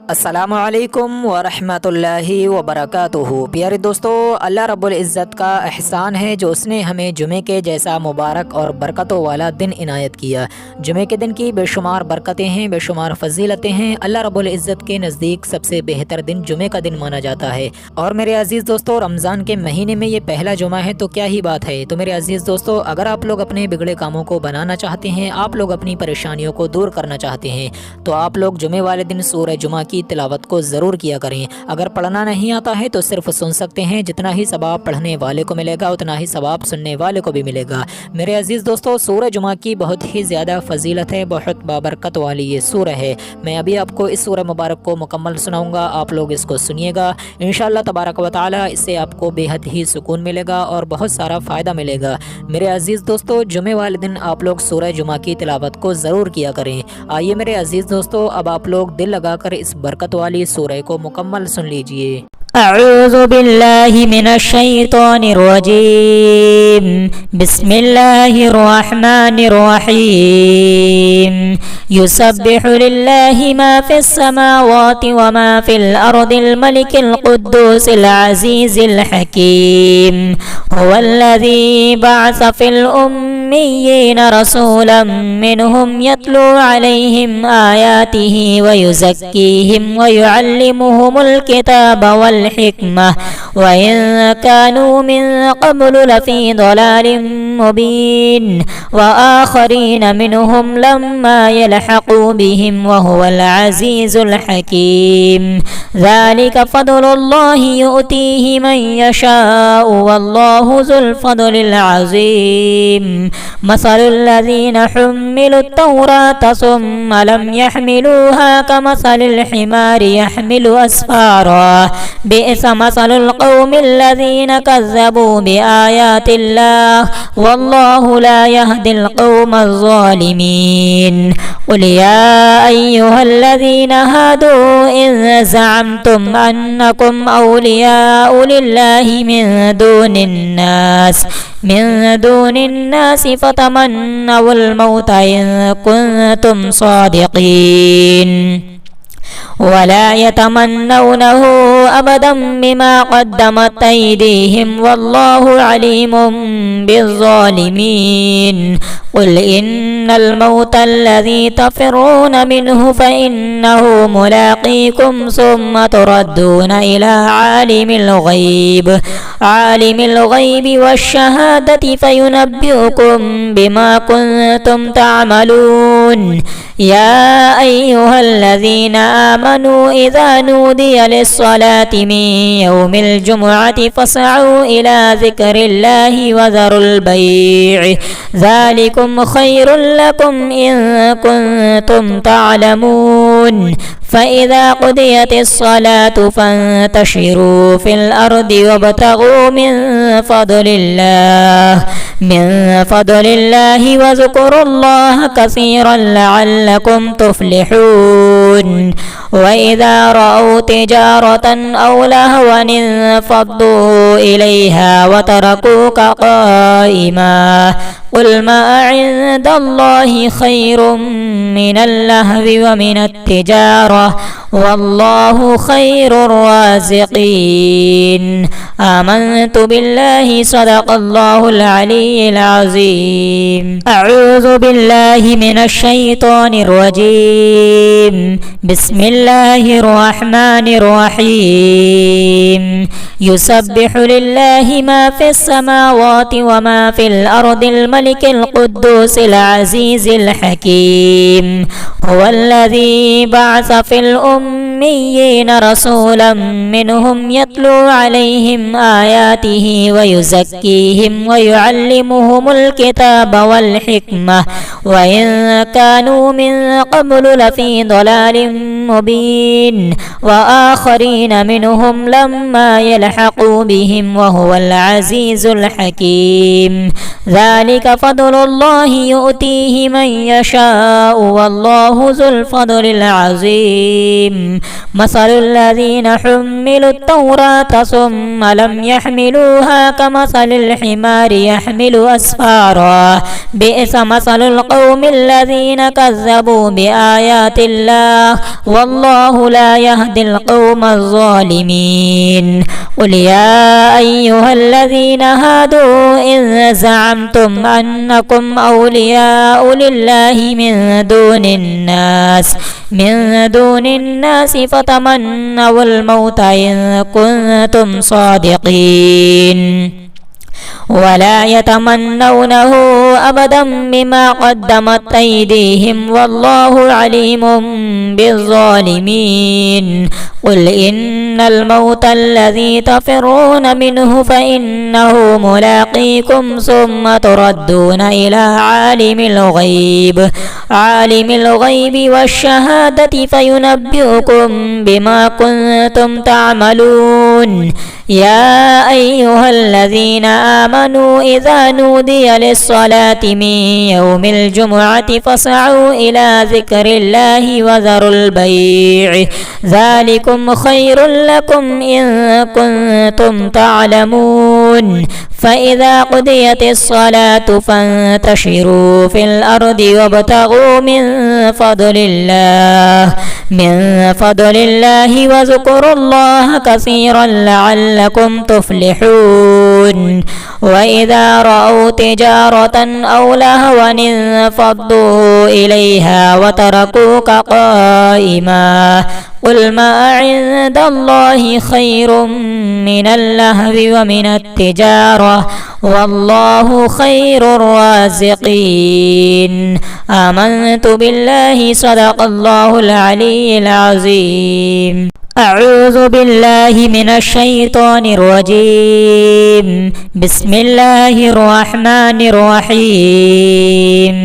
अस्सलामुअलैकुम वरहमतुल्लाहि वबरकातुहू। प्यारे दोस्तों, अल्लाह रब्बुल इज़्ज़त का एहसान है जो उसने हमें जुमे के जैसा मुबारक और बरकतों वाला दिन इनायत किया। जुमे के दिन की बेशुमार बरकतें हैं, बेशुमार फजीलतें हैं। अल्लाह रब्बुल इज़्ज़त के नज़दीक सबसे बेहतर दिन जुमे का दिन माना जाता है। और मेरे अजीज़ दोस्तों, रमज़ान के महीने में ये पहला जुमा है तो क्या ही बात है। तो मेरे अजीज़ दोस्तों, अगर आप लोग अपने बिगड़े कामों को बनाना चाहते हैं, आप लोग अपनी परेशानियों को दूर करना चाहते हैं, तो आप लोग जुमे वाले दिन सूरह जुमा की तिलावत को ज़रूर किया करें। अगर पढ़ना नहीं आता है तो सिर्फ सुन सकते हैं। जितना ही सवाब पढ़ने वाले को मिलेगा उतना ही सवाब सुनने वाले को भी मिलेगा। मेरे अजीज़ दोस्तों, सूरह जुमा की बहुत ही ज़्यादा फजीलत है, बहुत बाबरकत वाली ये सूरह है। मैं अभी आपको इस सूरह मुबारक को मुकम्मल सुनाऊंगा, आप लोग इसको सुनिएगा। इंशाअल्लाह तबारक व तआला इससे आपको बेहद ही सुकून मिलेगा और बहुत सारा फ़ायदा मिलेगा। मेरे अजीज़ दोस्तों, जुमे वाले दिन आप लोग सूरह जुमा की तिलावत को ज़रूर किया करें। आइए मेरे अजीज़ दोस्तों, अब आप लोग दिल लगाकर इस बरकत वाली सूरह को मुकम्मल सुन लीजिए। अऊज़ु बिल्लाहि मिनश शैतानिर रजीम। बिस्मिल्लाहिर रहमानिर रहीम। युसब्बिहु लिल्लाहि मा फिस समावाति व मा फिल अर्दिल मलिकिल कुद्दूसिल अज़ीज़िल हकीम। हुवल्लज़ी बअस फिल उम्मिय्यीन रसूलन मिनहुम यत्लू अलैहिम आयातिहि व युज़क्कीहिम व युअल्लिमुहुमुल किताब वल हिकमह व इन कानू मिन क़ब्लु लफ़ी ज़लालिम मुबीन व आख़रीन मिनहुम लम्मा यल्हक़ू बिहिम व हुवल अज़ीज़ुल हकीम। ज़ालिक फ़ज़्लुल्लाहि युअतीहि मन यशाअु वल्लाहु ज़ुल फ़ज़्लिल अज़ीम। मसलुल्लज़ीन हुम्मिलुत तौरात सुम्मा लम यहमिलूहा कमसलिल हिमारि यहमिलु अस्फ़ारा। बि'स मसलुल क़ौमिल्लज़ीन कज़्ज़बू बिआयातिल्लाह वल्लाहु ला यहदिल क़ौमज़ ज़ालिमीन। क़ुल या अय्युहल्लज़ीन हादू इन ज़अमतुम अन्नकुम औलियाउ लिल्लाहि मिन दूनिन्नास फ़तमन्नवुल मौत इन कुन्तुम सादिक़ीन वला यतमन्नौनहु अबदन बिमा क़द्दमत अयदीहिम वल्लाहु अलीमुम बिज़्ज़ालिमीन। क़ुल इन्नल मौतल्लज़ी तफ़िर्रून मिन्हु फ़इन्नहु मुलाक़ीकुम सुम्मा तुरद्दूना इला आलिमिल ग़ैबि वश्शहादति फ़युनब्बिउकुम बिमा कुन्तुम तअमलून। या अय्युहल्लज़ीना आमनू इज़ा नूदिया लिस्सलाति मिन यौमिल जुमुअति फ़स्अऊ इला ज़िक्रिल्लाहि व ज़रुल बैअ ज़ालिकुम खैरुल लकुम इन कुन्तुम तअलमून। फ़इज़ा क़ुदियतिस सलातु फ़ंतशिरू फ़िल अर्दि वब्तग़ू मिन फ़ज़लिल्लाहि वज़्कुरुल्लाह कसीरन लअल्लकुम तुफ़्लिहून। वइज़ा रअऊ तिजारतन औ लहवन इंफ़द्दू इलैहा वतरकूक क़ाइमा। क़ुल मा इन्दल्लाहि खैरुम मिनल लहवी व मिनत तिजारह वल्लाहु खैरुर राज़िक़ीन। आमन्तु बिल्लाहि सदक़ल्लाहुल अलीयुल अज़ीम। अऊज़ु बिल्लाहि मिनश शैतानिर रजीम। बिस्मिल्लाहिर रहमानिर रहीम। युसब्बिहु लिल्लाहि मा फिस समावाति व मा फिल अर्दिल मलिकिल कुद्दूसिल अज़ीज़िल हकीम। हुवल्लज़ी बअस फिल उम्मिय्यीन रसूलन मिनहुम यत्लू अलैहिम आयातिहि व युज़क्कीहिम व युअल्लिमुहुमुल किताब वल हिकमह व इन कानू मिन क़ब्लु लफ़ी ज़लालिम मुबीन व आख़रीन मिनहुम लम्मा यल्हक़ू बिहिम व हुवल अज़ीज़ुल हकीम। ज़ालिक फ़ज़्लुल्लाहि युअतीहि मन यशाअु वल्लाहु ज़ुल फ़ज़्लिल अज़ीम। मसलुल्लज़ीन हुम्मिलुत तौरात सुम्मा लम यहमिलूहा कमसलिल हिमारि यहमिलु अस्फ़ारा। बि'स मसलुल القوم الذين كذبوا بآيات الله والله لا يهدي القوم الظالمين. قل يا أيها الذين هادوا إن زعمتم أنكم أولياء لله من دون الناس فتمنوا الموت إن كنتم صادقين ولا يتمنونه أبدا بما قدمت أيديهم والله عليم بالظالمين. قل إن الموت الذي تفرون منه فإنه ملاقيكم ثم تردون إلى عالم الغيب والشهادة فينبئكم بما كنتم تعملون. يا أيها الذين آمنوا إذا نودي للصلاة من يوم الجمعة فاسعوا إلى ذكر الله وذروا البيع ذلكم خير لكم إن كنتم تعلمون. فإذا قضيت الصلاة فانتشروا في الأرض وابتغوا من فضل الله واذكروا الله كثيرا لعلكم تفلحون. وإذا رأوا تجارة أو لهوا انفضوا إليها وتركوك قائما قل ما عند الله خير من اللهو ومن التجارة والله خير الرازقين. آمنت بالله صدق الله العلي العظيم. أعوذ بالله من الشيطان الرجيم. بسم الله الرحمن الرحيم.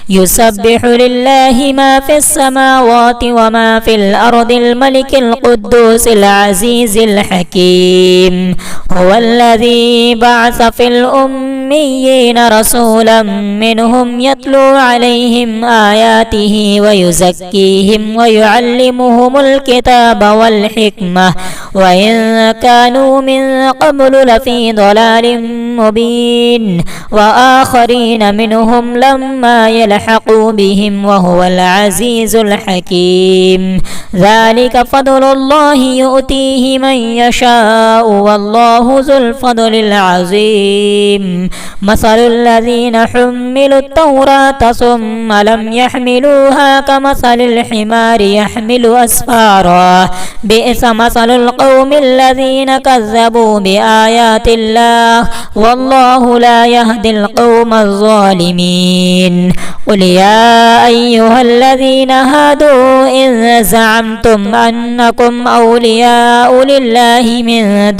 يسبح لله ما في السماوات وما في الأرض الملك القدوس العزيز الحكيم. هو الذي بعث في الأميين رسولا منهم يتلو عليهم آياته ويزكيهم ويعلمهم الكتاب والحكمة وإن كانوا من قبل لفي ضلال مبين. وآخرين منهم لما يلحقوا بهم وهو العزيز الحكيم. ذلك فضل الله يؤتيه من يشاء والله ذو الفضل العظيم. مثل الذين حملوا التوراة ثم لم يحملوها كمثل الحمار يحمل أسفارا بئس مثل القوم الذين كذبوا بآيات الله والله لا يهدي القوم الظالمين. قل يا أيها الذين هادوا إن زعمتم أنكم أولياء لله من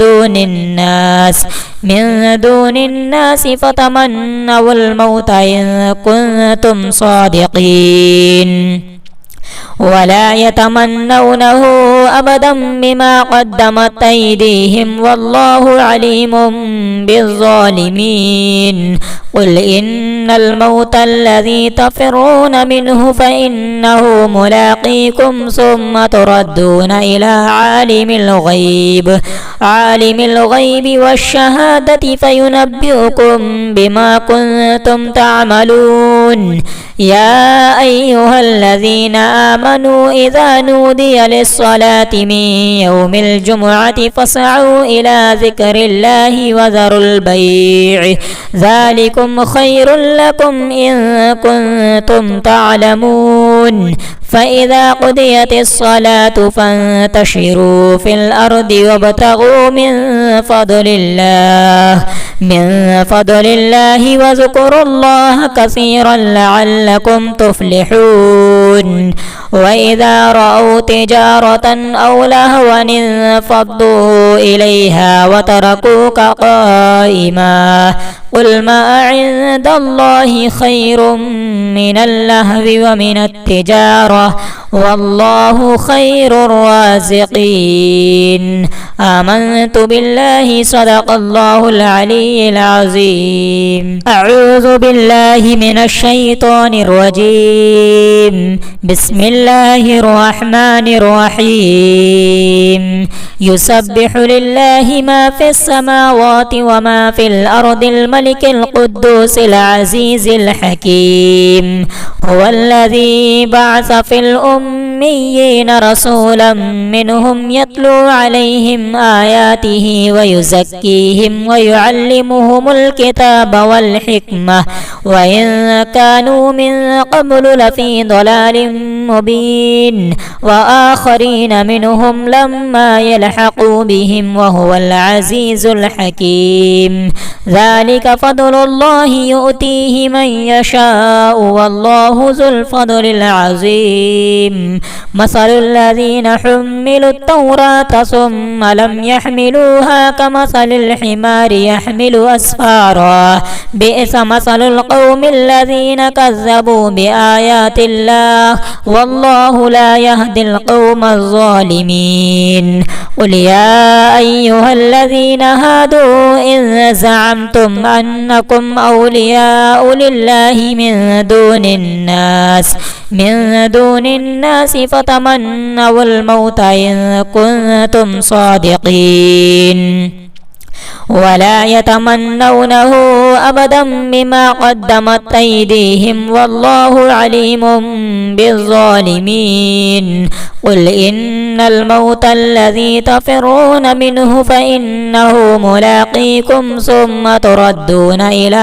دون الناس فتمنوا الموت إن كنتم صادقين ولا يتمنونه أبدا بما قدمت أيديهم والله عليم بالظالمين. قل إن الموت الذي تفرون منه فإنه ملاقيكم ثم تردون إلى عالم الغيب والشهادة فينبئكم بما كنتم تعملون. يا أيها الذين آمنوا إذا نودي للصلاة من يوم الجمعة فاسعوا إلى ذكر الله وذروا البيع ذلكم خير لكم إن كنتم تعلمون. فإذا قضيت الصلاة فانتشروا في الأرض وابتغوا من فضل الله واذكروا الله كثيرا لعلكم تفلحون. وإذا رأوا تجارة أو لهوا انفضوا إليها وتركوك قائما قل ما عند الله خير من اللهو ومن التجارة والله خير الرازقين. آمنت بالله صدق الله العلي العظيم. أعوذ بالله من الشيطان الرجيم. بسم الله الرحمن الرحيم. يسبح لله ما في السماوات وما في الأرض الملك القدوس العزيز الحكيم. هو الذي بعث في الأميين رسولا منهم يتلو عليهم آياته ويزكيهم ويعلمهم الكتاب والحكمة وإن كانوا من قبل لفي ضلال مبين وآخرين منهم لما يلحقوا بهم وهو العزيز الحكيم ذلك فضل الله يؤتيه من يشاء والله ذو الفضل العظيم مثل الذين حملوا التوراة ثم لم يحملوها كمثل الحمار يحمل أسفارا بئس مثل القوم الذين كذبوا بآيات الله والله لا يهدي القوم الظالمين قل يا أيها الذين هادوا إن زعمتم أنكم أولياء لله من دون الناس فتمنوا الموت إن كنتم صادقين ولا يتمنونه أبدا بما قدمت أيديهم والله عليم بالظالمين قل إن الموت الذي تفرون منه فإنه ملاقيكم ثم تردون إلى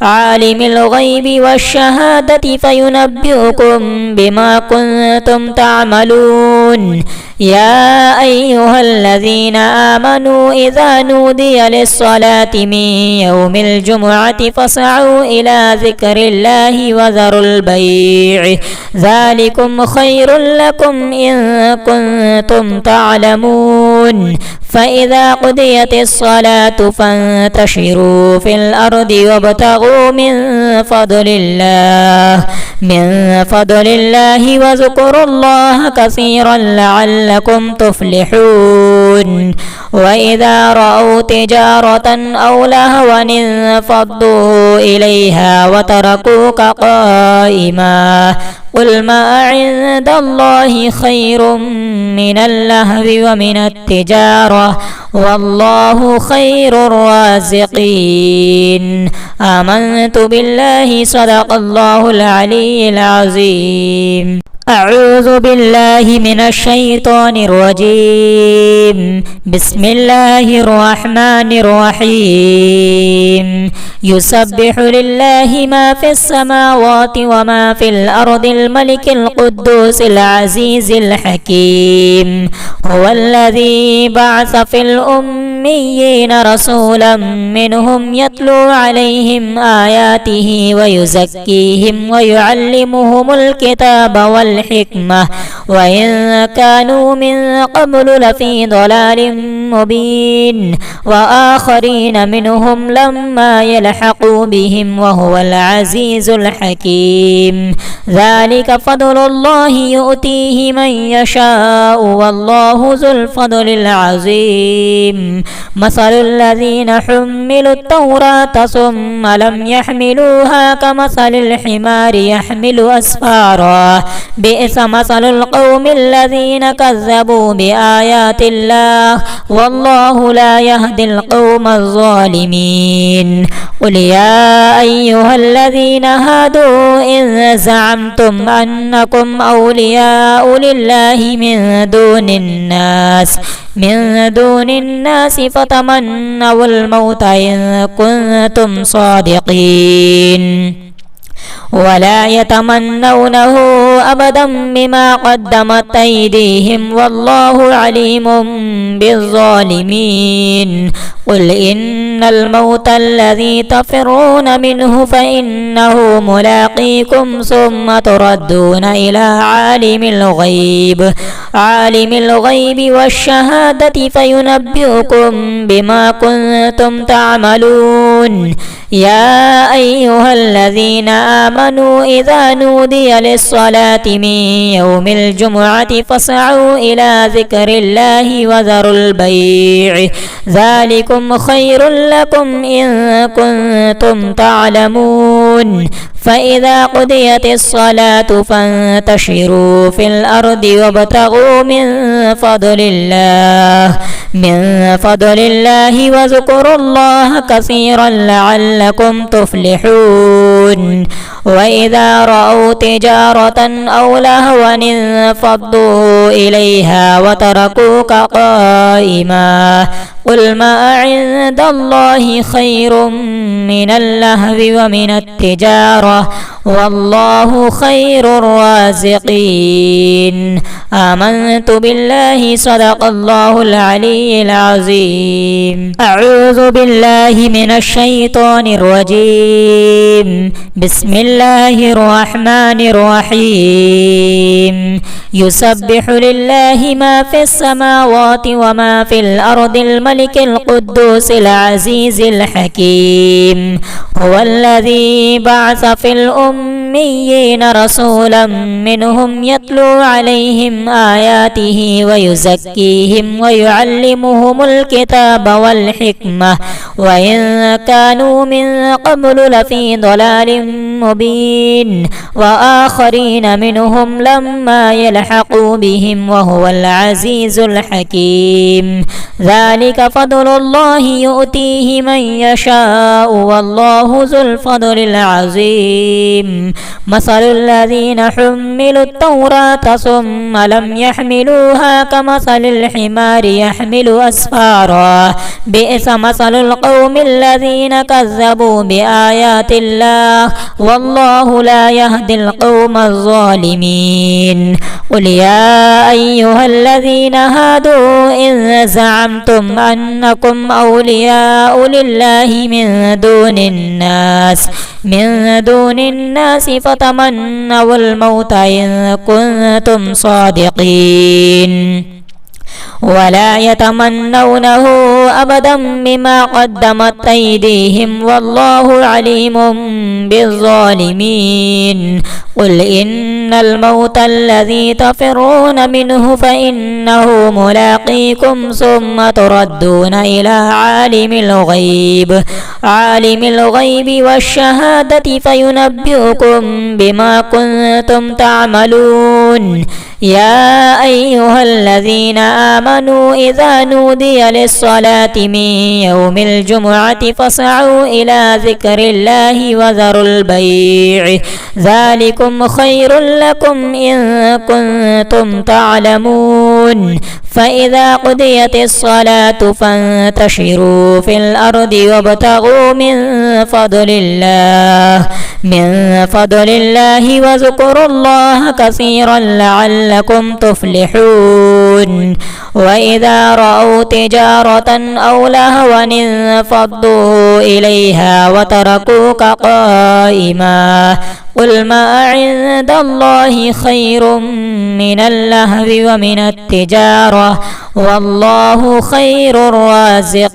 عالم الغيب والشهادة فينبئكم بما كنتم تعملون يا أيها الذين آمنوا إذا نودي للصلاة من يوم الجمعة فاسعوا إلى ذكر الله وذروا البيع ذلكم خير لكم إن كنتم تعلمون فإذا قضيت الصلاة فانتشروا في الأرض وابتغوا من فضل الله واذكروا الله كثيرا لعلكم تفلحون وإذا رأوا تجارة أو لهوا انفضوا إليها وتركوك قائما قل ما عند الله خير من اللهو ومن التجارة والله خير الرازقين آمنت بالله صدق الله العلي العظيم أعوذ بالله من الشيطان الرجيم بسم الله الرحمن الرحيم يسبح لله ما في السماوات وما في الأرض الملك القدوس العزيز الحكيم هو الذي بعث في الأميين رسولا منهم يتلو عليهم آياته ويزكيهم ويعلمهم الكتاب والحكمة وإن كانوا من قبل لفي ضلال مبين وآخرين منهم لما يلحقوا بهم وهو العزيز الحكيم ذلك فضل الله يؤتيه من يشاء والله ذو الفضل العظيم مثل الذين حملوا التوراة ثم لم يحملوها كمثل الحمار يحمل أسفارا بئس مثل القوم الذين كذبوا بآيات الله والله لا يهدي القوم الظالمين قل يا أيها الذين هادوا إن زعمتم أنكم أولياء لله من دون الناس فتمنوا الموت إن كنتم صادقين ولا يتمنونه أبدا بما قدمت أيديهم والله عليم بالظالمين قل إن الموت الذي تفرون منه فإنه ملاقيكم ثم تردون إلى عالم الغيب والشهادة فينبئكم بما كنتم تعملون يا أيها الذين آمنوا إذا نودي للصلاة من يوم الجمعة فاسعوا إلى ذكر الله وذروا البيع ذلكم خير لكم إن كنتم تعلمون فإذا قضيت الصلاة فانتشروا في الأرض وابتغوا من فضل الله واذكروا الله كثيرا لعلكم تفلحون يتفكرون وإذا رأوا تجارة أو لهوا انفضوا إليها وتركوك قائما قل ما عند الله خير من اللهو ومن التجارة والله خير الرازقين آمنت بالله صدق الله العلي العظيم أعوذ بالله من الشيطان الرجيم بسم الله الرحمن الرحيم يسبح لله ما في السماوات وما في الأرض الملك القدوس العزيز الحكيم هو الذي بعث في الأميين رسولا منهم يتلو عليهم آياته ويزكيهم ويعلمهم الكتاب والحكمة وإن كانوا من قبل لفي ضلال مبين وآخرين منهم لما يلحقوا بهم وهو العزيز الحكيم ذلك فضل الله يؤتيه من يشاء والله ذو الفضل العظيم مثل الذين حملوا التوراة ثم لم يحملوها كمثل الحمار يحمل أسفارا بئس مثل القوم الذين كذبوا بآيات الله والله لا يهدي القوم الظالمين قل يا أيها الذين هادوا إن زعمتم أنكم أولياء لله من دون الناس فتمنوا الموت إن كنتم صادقين ولا يتمنونه أبدا بما قدمت أيديهم والله عليم بالظالمين قل إن الموت الذي تفرون منه فإنه ملاقيكم ثم تردون إلى عالم الغيب والشهادة فينبئكم بما كنتم تعملون يا أيها الذين آمنوا إذا نودي للصلاة من يوم الجمعة فاسعوا إلى ذكر الله وذروا البيع ذلكم خير لكم إن كنتم تعلمون فإذا قضيت الصلاة فانتشروا في الأرض وابتغوا من فضل الله واذكروا الله كثيرا لعلكم تفلحون وإذا رأوا تجارة أو لهوا انفضوا إليها وتركوك قائما قل ما عند الله خير من اللهو ومن التجارة والله خير الرازقين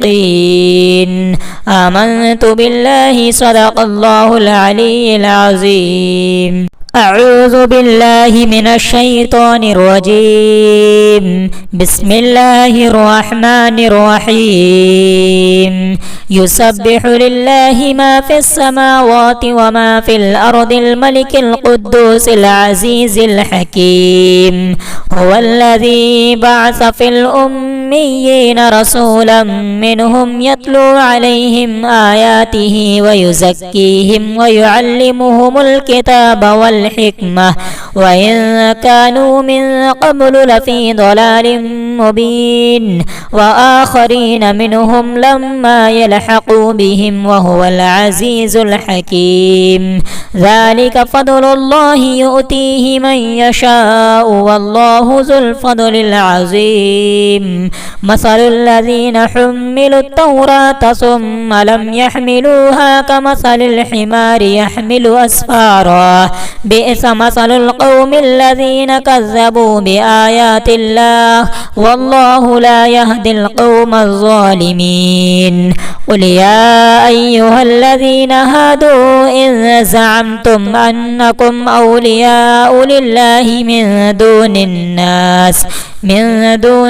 آمنت بالله صدق الله العلي العظيم أعوذ بالله من الشيطان الرجيم بسم الله الرحمن الرحيم يسبح لله ما في السماوات وما في الأرض الملك القدوس العزيز الحكيم هو الذي بعث في الأميين رسولا منهم يتلو عليهم آياته ويزكيهم ويعلمهم الكتاب والحكمة وإن كانوا من قبل لفي ضلال مبين وآخرين منهم لما يلحقوا بهم وهو العزيز الحكيم ذلك فضل الله يؤتيه من يشاء والله ذو الفضل العظيم مثل الذين حملوا التوراة ثم لم يحملوها كمثل الحمار يحمل أسفارا بئس مثل القوم الذين كذبوا بآيات الله والله لا يهدي القوم الظالمين قل يا أيها الذين هادوا إن زعمتم أنكم أولياء لله من دون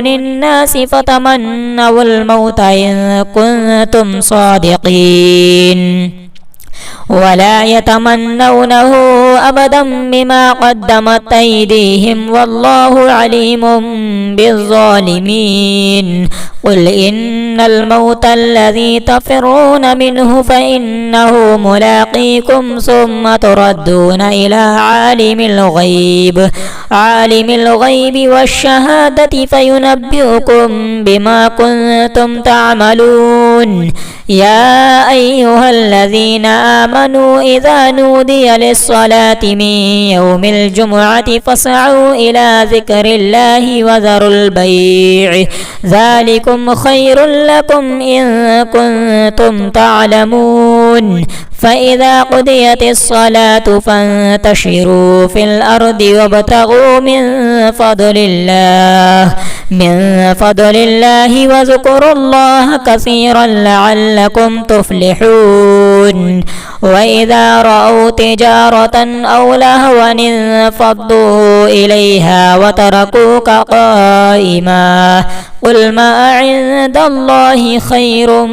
الناس فتمنوا الموت إن كنتم صادقين ولا يتمنونه أبدا بما قدمت أيديهم والله عليم بالظالمين قل إن الموت الذي تفرون منه فإنه ملاقيكم ثم تردون إلى عالم الغيب والشهادة فينبئكم بما كنتم تعملون يا أيها الذين آمنوا إذا نودي للصلاة من يوم الجمعة فاسعوا إلى ذكر الله وذروا البيع ذلكم خير لكم إن كنتم تعلمون فإذا قضيت الصلاة فانتشروا في الأرض وابتغوا من فضل الله واذكروا الله كثيرا لعلكم تفلحون وإذا رأوا تجارة أو لهوا انفضوا إليها وتركوك قائما قل ما عند الله خير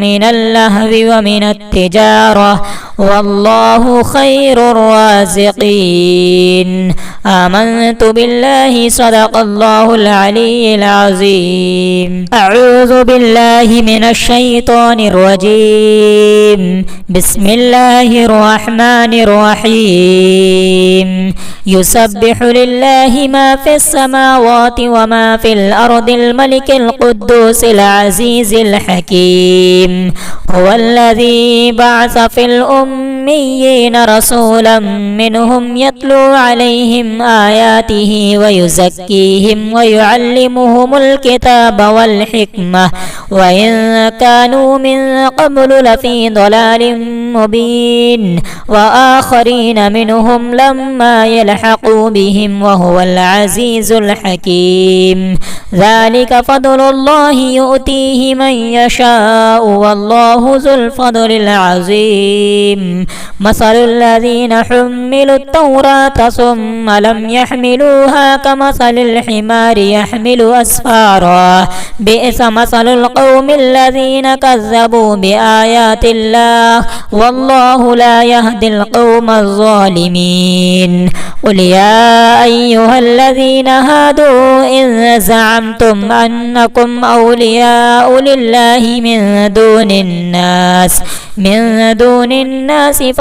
من اللهو ومن التجارة والله خير الرازقين آمنت بالله صدق الله العلي العظيم أعوذ بالله من الشيطان الرجيم بسم الله الرحمن الرحيم يسبح لله ما في السماوات وما في الأرض الملك القدوس العزيز الحكيم هو الذي بعث في الأميين رسولا منهم يتلو عليهم آياته ويزكيهم ويعلمهم الكتاب والحكمة وإن كانوا من قبل لفي ضلال مبين وآخرين منهم لما يلحقوا بهم وهو العزيز الحكيم ذلك فضل الله يؤتيه من يشاء والله ذو الفضل العظيم مثل الذين حملوا التوراة ثم لم يحملوها كمثل الحمار يحمل أسفارا بئس مثل القوم الذين كذبوا بآيات الله والله لا يهدي القوم الظالمين قل يا أيها الذين هادوا إن زعمتم أنكم أولياء لله من دون الناس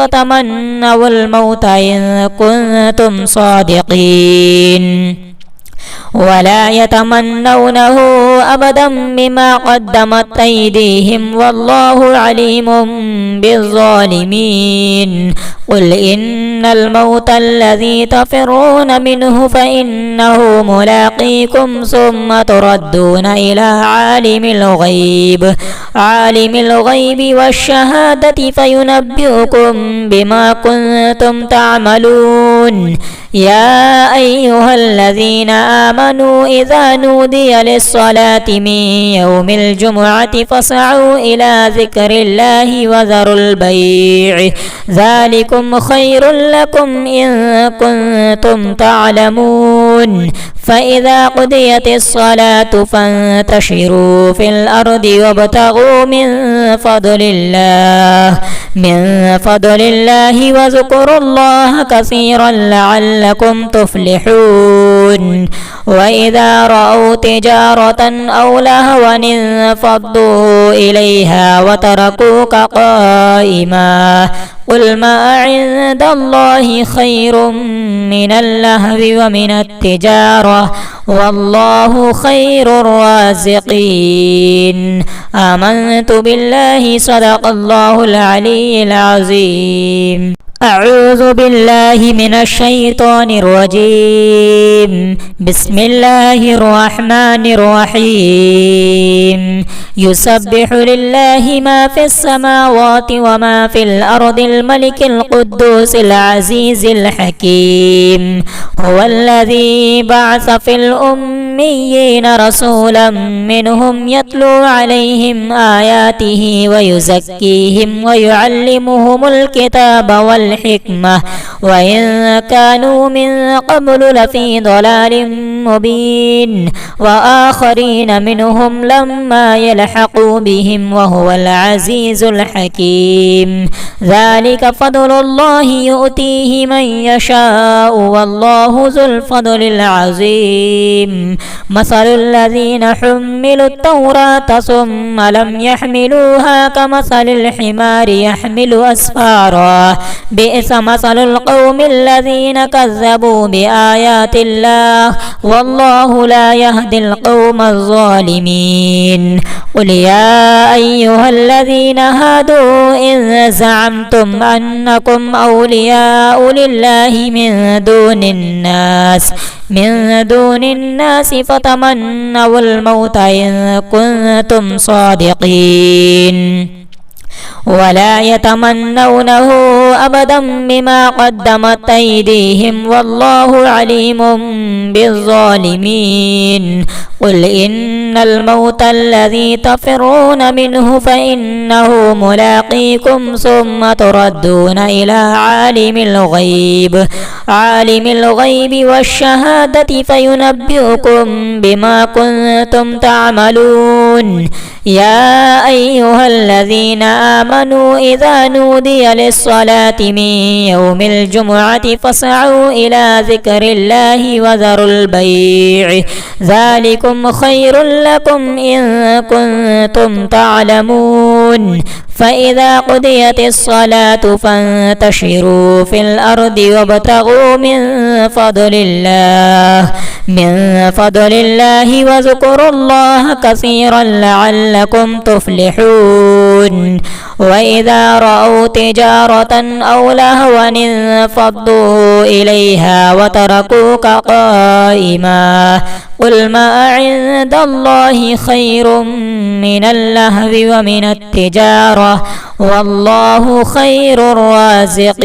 فتمنوا الموت إن كنتم صادقين ولا يتمنونه أبدا بما قدمت أيديهم والله عليم بالظالمين قل إن الموت الذي تفرون منه فإنه ملاقيكم ثم تردون إلى عالم الغيب والشهادة فينبئكم بما كنتم تعملون يا أيها الذين آمنوا إذا نودي للصلاة من يوم الجمعة فاسعوا إلى ذكر الله وذروا البيع ذلكم خير لكم إن كنتم تعلمون فإذا قضيت الصلاة فانتشروا في الأرض وابتغوا من فضل الله واذكروا الله كثيرا لعلكم تفلحون وإذا رأوا تجارة أو لهوا انفضوا إليها وتركوك قائما قل ما عند الله خير من اللهو ومن التجارة والله خير الرازقين آمنت بالله صدق الله العلي العظيم أعوذ بالله من الشيطان الرجيم بسم الله الرحمن الرحيم يسبح لله ما في السماوات وما في الأرض الملك القدوس العزيز الحكيم هو الذي بعث في الأميين رسولا منهم يتلو عليهم آياته ويزكيهم ويعلمهم الكتاب والحكمة والحكمة وإن كانوا من قبل لفي ضلال مبين وآخرين منهم لما يلحقوا بهم وهو العزيز الحكيم ذلك فضل الله يؤتيه من يشاء والله ذو الفضل العظيم مثل الذين حملوا التوراة ثم لم يحملوها كمثل الحمار يحمل أسفارا بئس مثل القوم الذين كذبوا بآيات الله والله لا يهدي القوم الظالمين قل يا أيها الذين هادوا إن زعمتم أنكم أولياء لله من دون الناس فتمنوا الموت إن كنتم صادقين ولا يتمنونه أبدا بما قدمت أيديهم والله عليم بالظالمين قل إن الموت الذي تفرون منه فإنه ملاقيكم ثم تردون إلى عالم الغيب والشهادة فينبئكم بما كنتم تعملون يا أيها الذين آمنوا إذا نودي للصلاة من يوم الجمعة فاسعوا إلى ذكر الله وذروا البيع ذلكم خير لكم إن كنتم تعلمون فإذا قضيت الصلاة فانتشروا في الأرض وابتغوا من فضل الله واذكروا الله كثيرا لعلكم تفلحون وإذا رأوا تجارة أو لهوا انفضوا إليها وتركوك قائما قل ما عند الله خير من اللهو ومن التجارة والله خير الرازقين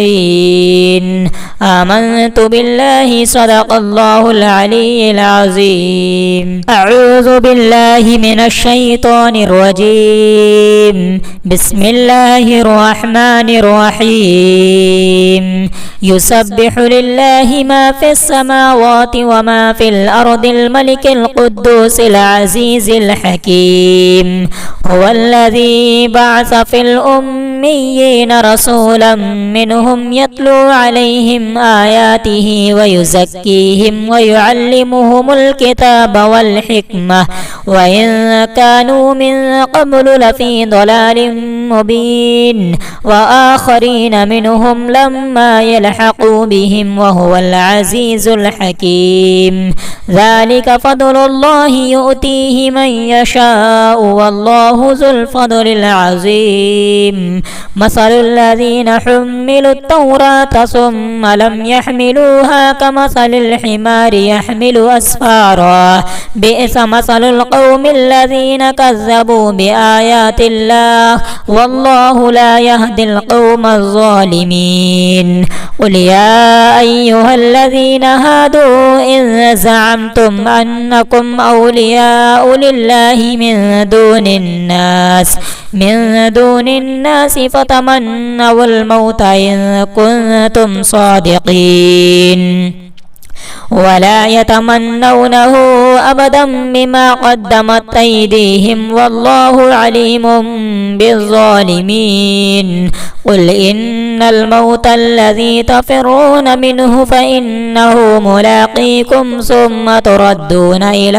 آمنت بالله صدق الله العلي العظيم أعوذ بالله من الشيطان الرجيم بسم الله الرحمن الرحيم يسبح لله ما في السماوات وما في الأرض الملك القدوس العزيز الحكيم هو الذي بعث في الأميين رسولا منهم يتلو عليهم آياته ويزكيهم ويعلمهم الكتاب والحكمة وإن كانوا من قبل لفي ضلال مبين وآخرين منهم لما يلحقوا بهم وهو العزيز الحكيم ذلك فضل الله يؤتيه من يشاء والله ذو الفضل العظيم مثل الذين حملوا التوراة ثم لم يحملوها كمثل الحمار يحمل أسفارا بئس مثل القوم الذين كذبوا بآيات الله والله لا يهدي القوم الظالمين قل يا أيها الذين هادوا إن زعمتم أنكم أولياء لله من دون الناس فتمنوا الموت إن كنتم صادقين ولا يتمنونه أبدا بما قدمت أيديهم والله عليم بالظالمين قل إن الموت الذي تفرون منه فإنه ملاقيكم ثم تردون إلى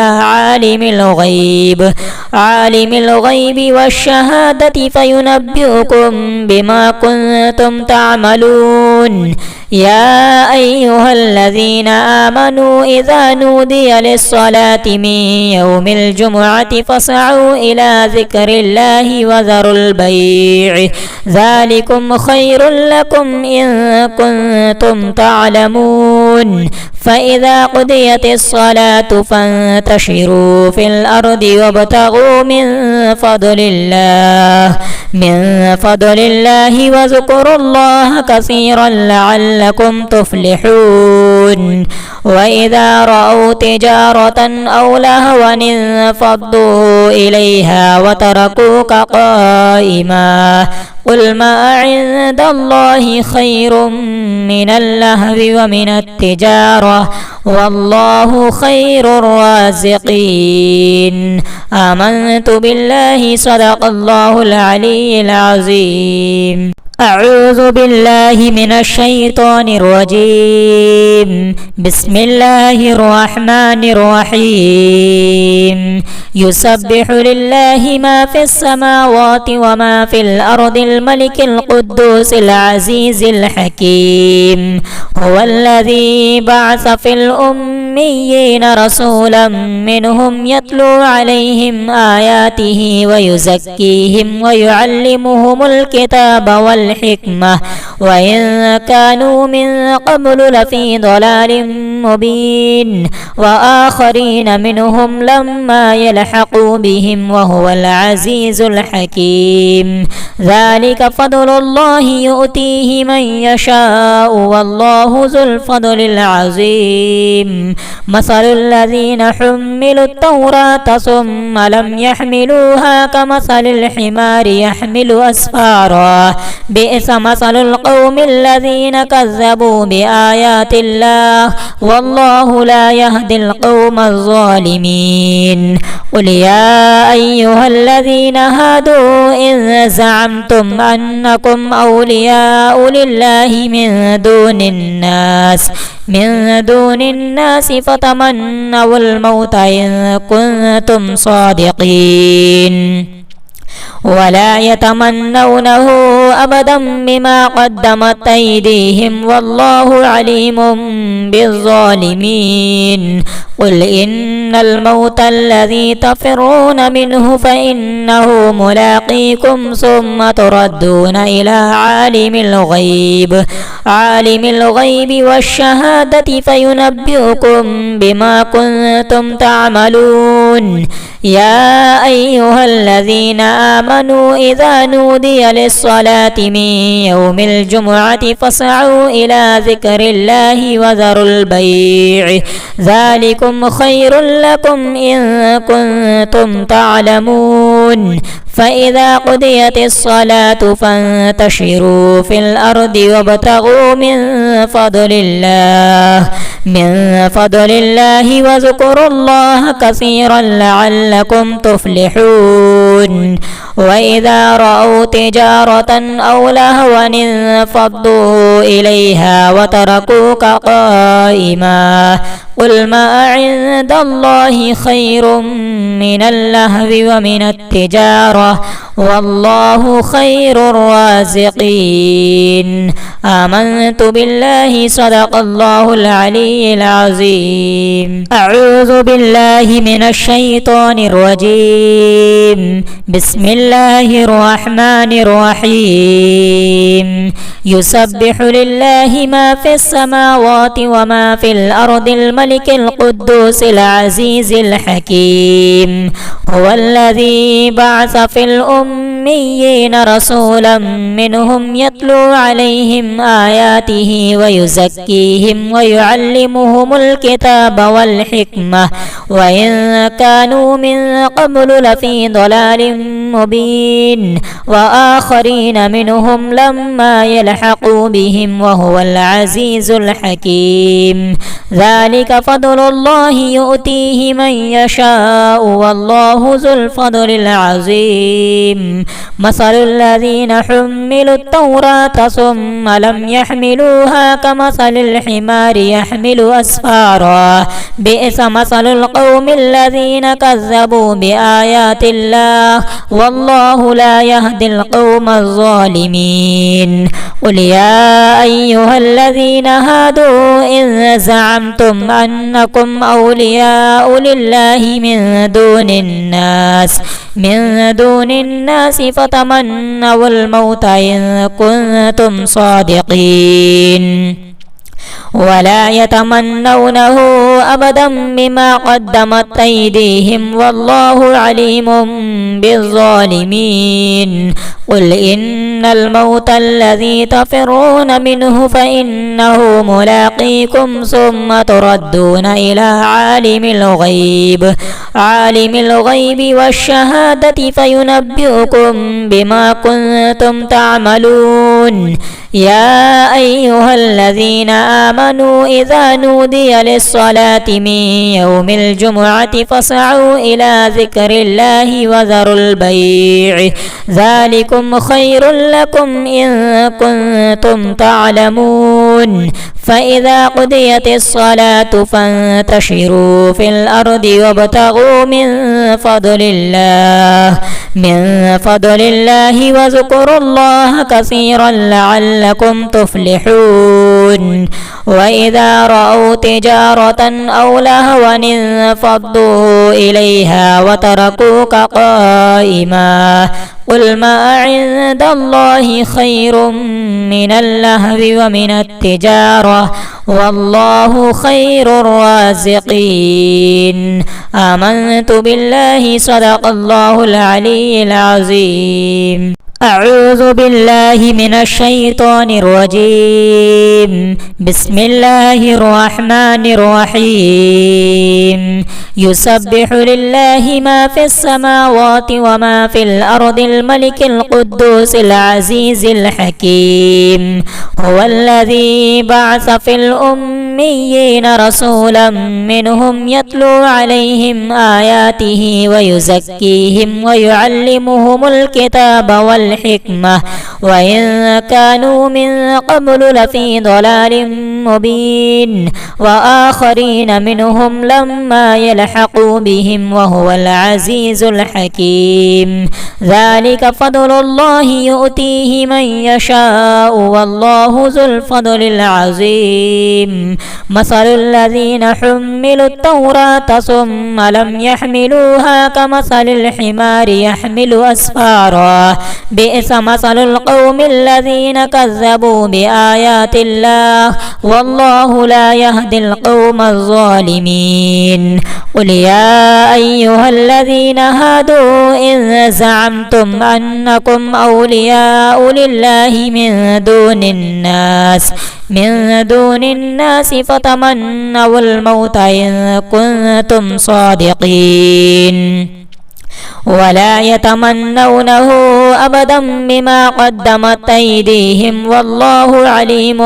عالم الغيب والشهادة فينبئكم بما كنتم تعملون يا أيها الذين آمنوا إذا نودي للصلاة من يوم الجمعة فاسعوا إلى ذكر الله وذروا البيع ذلكم خير لكم إن كنتم تعلمون فإذا قضيت الصلاة فانتشروا في الأرض وابتغوا من فضل الله واذكروا الله كثيرا لعلكم تفلحون وإذا رأوا تجارة أو لهوا انفضوا إليها وتركوك قائما قل ما عند الله خير من اللهو ومن التجارة والله خير الرازقين. آمنت بالله صدق الله العلي العظيم. أعوذ بالله من الشيطان الرجيم. بسم الله الرحمن الرحيم. يسبح لله ما في السماوات وما في الأرض الملك القدوس العزيز الحكيم. هو الذي بعث في الأميين رسولا منهم يتلو عليهم آياته ويزكيهم ويعلمهم الكتاب والحكمة وإن كانوا من قبل لفي ضلال مبين وآخرين منهم لما يلحقوا بهم وهو العزيز الحكيم. ذلك فضل الله يؤتيه من يشاء والله ذو الفضل العظيم. مثل الذين حملوا التوراة ثم لم يحملوها كمثل الحمار يحمل أسفارا بئس مثل القوم الذين كذبوا بآيات الله والله لا يهدي القوم الظالمين. قل يا أيها الذين هادوا إن زعمتم أنكم أولياء لله من دون الناس فتمنوا الموت إن كنتم صادقين ولا يتمنونه أبدا بما قدمت أيديهم والله عليم بالظالمين. قل إن الموت الذي تفرون منه فإنه ملاقيكم ثم تردون إلى عالم الغيب والشهادة فينبئكم بما كنتم تعملون. يا أيها الذين آمنوا إذا نودي للصلاة من يوم الجمعة فاسعوا إلى ذكر الله وذروا البيع ذلكم خير لكم إن كنتم تعلمون. فإذا قضيت الصلاة فانتشروا في الأرض وابتغوا من فضل الله واذكروا الله كثيرا لعلكم تفلحون. وإذا رأوا تجارة أو لهوا انفضوا إليها وتركوك قائما. قل ما عند الله خير من اللهو ومن التجارة والله خير الرازقين. آمنت بالله صدق الله العلي العظيم. أعوذ بالله من الشيطان الرجيم. بسم الله الرحمن الرحيم. يسبح لله ما في السماوات وما في الأرض الملك القدوس العزيز الحكيم. هو الذي بعث في الأميين رسولا منهم يتلو عليهم آياته ويزكيهم ويعلمهم الكتاب والحكمة وإن كانوا من قبل لفي ضلال مبين وآخرين منهم لما يلحقوا بهم وهو العزيز الحكيم. ذلك فضل الله يؤتيه من يشاء والله ذو الفضل العظيم. مثل الذين حملوا التوراة ثم لم يحملوها كمثل الحمار يحمل أسفارا بئس مثل القوم الذين كذبوا بآيات الله والله لا يهدي القوم الظالمين. قل يا أيها الذين هادوا إن زعمتم أنكم أولياء لله من دون الناس فتمنوا الموت إن كنتم صادقين ولا يتمنونه أبدا بما قدمت أيديهم والله عليم بالظالمين. قل إن الموت الذي تفرون منه فإنه ملاقيكم ثم تردون إلى عالم الغيب والشهادة فينبئكم بما كنتم تعملون يا أيها الذين آمنوا إذا نودي للصلاة من يوم الجمعة فاسعوا إلى ذكر الله وذروا البيع ذلكم خير لكم إن كنتم تعلمون فإذا قضيت الصلاة فانتشروا في الأرض وابتغوا من فضل الله واذكروا الله كثيرا لعلكم تفلحون وإذا رأوا تجارة أو لهوا انفضوا إليها وتركوك قائما قل ما عند الله خير من اللهو ومن التجارة والله خير الرازقين آمنت بالله صدق الله العلي العظيم أعوذ بالله من الشيطان الرجيم بسم الله الرحمن الرحيم يسبح لله ما في السماوات وما في الأرض الملك القدوس العزيز الحكيم هو الذي بعث في الأميين رسولا منهم يتلو عليهم آياته ويزكيهم ويعلمهم الكتاب والحكمة وإن كانوا من قبل لفي ضلال مبين وآخرين منهم لما يلحقوا بهم وهو العزيز الحكيم ذلك فضل الله يؤتيه من يشاء والله ذو الفضل العظيم مثل الذين حملوا التوراة ثم لم يحملوها كمثل الحمار يحمل أسفارا بئس مثل القوم الذين كذبوا بآيات الله والله لا يهدي القوم الظالمين قل يا أيها الذين هادوا إن زعمتم أنكم أولياء لله من دون الناس فتمنوا الموت إن كنتم صادقين ولا يتمنونه أبدا بما قدمت أيديهم والله عليم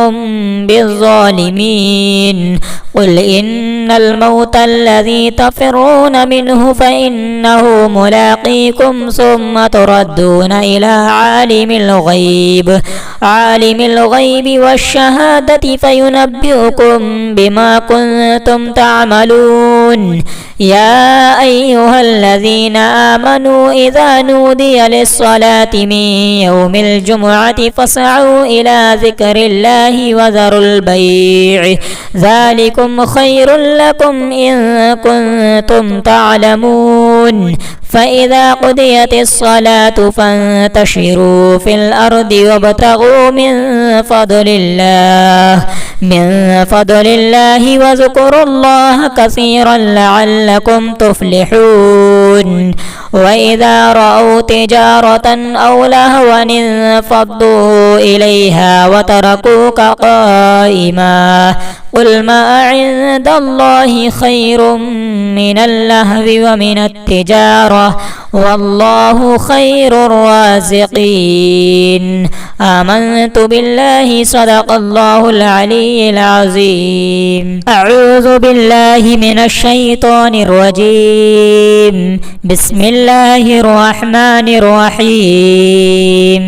بالظالمين قل إن الموت الذي تفرون منه فإنه ملاقيكم ثم تردون إلى عالم الغيب والشهادة فينبئكم بما كنتم تعملون يا أيها الذين آمنوا إذا نودي للصلاة من يوم الجمعة فاسعوا إلى ذكر الله وذروا البيع ذلكم خير لكم إن كنتم تعلمون فإذا قضيت الصلاة فانتشروا في الأرض وابتغوا من فضل الله واذكروا الله كثيرا لعلكم تفلحون وإذا رأوا تجارة أو لهوا انفضوا إليها وتركوك قائما قل ما عند الله خير من اللهو ومن التجارة والله خير الرازقين آمنت بالله صدق الله العلي العظيم أعوذ بالله من الشيطان الرجيم بسم الله الرحمن الرحيم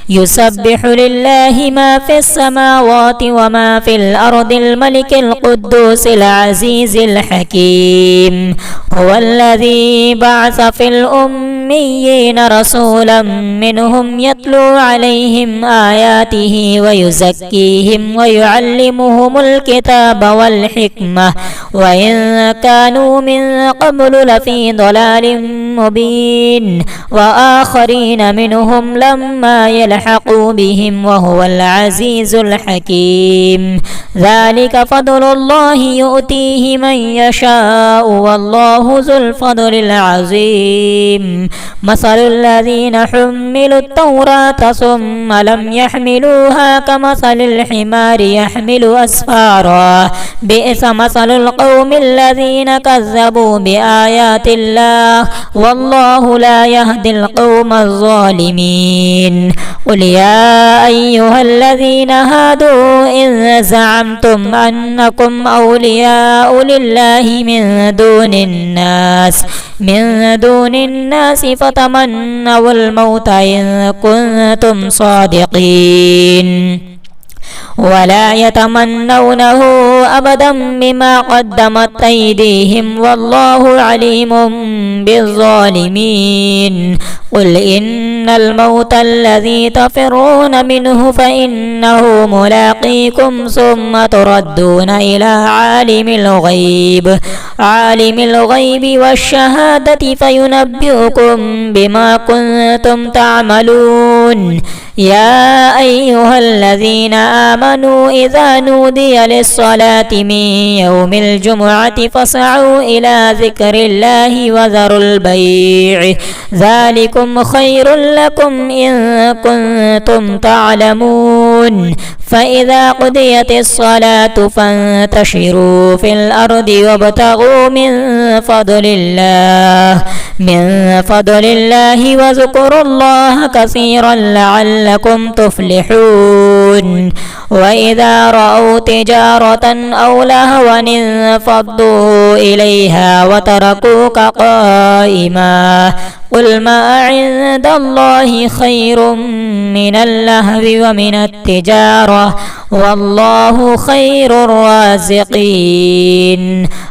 يسبح لله ما في السماوات وما في الأرض الملك القدوس العزيز الحكيم هو الذي بعث في الأميين رسولا منهم يتلو عليهم آياته ويزكيهم ويعلمهم الكتاب والحكمة وإن كانوا من قبل لفي ضلال مبين وآخرين منهم لما يلحقوا بهم وهو العزيز الحكيم ذلك فضل الله يؤتيه من يشاء والله ذو الفضل العظيم مثل الذين حملوا التوراة ثم لم يحملوها كمثل الحمار يحمل أسفارا بئس مثل القوم الذين كذبوا بآيات الله والله لا يهدي القوم الظالمين قل يا أيها الذين هادوا إن زعمتم أنكم أولياء لله من دون الناس فتمنوا الموت إن كنتم صادقين ولا يتمنونه أبدا بما قدمت أيديهم والله عليم بالظالمين قل إن الموت الذي تفرون منه فإنه ملاقيكم ثم تردون إلى عالم الغيب والشهادة فينبئكم بما كنتم تعملون يا أيها الذين آمنوا إذا نودي للصلاة من يوم الجمعة فاسعوا إلى ذكر الله وذروا البيع ذلكم خير لكم إن كنتم تعلمون فإذا قضيت الصلاة فانتشروا في الأرض وابتغوا من فضل الله واذكروا الله كثيرا لعلكم تفلحون وإذا رأوا تجارة أو لهوا انفضوا إليها وتركوك قائما قل ما عند الله خير من اللهو ومن التجارة والله خير الرازقين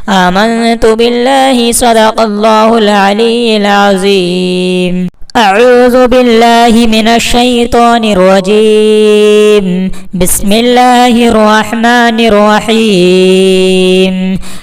آمنت بالله صدق الله العلي العظيم أعوذ بالله من الشيطان الرجيم بسم الله الرحمن الرحيم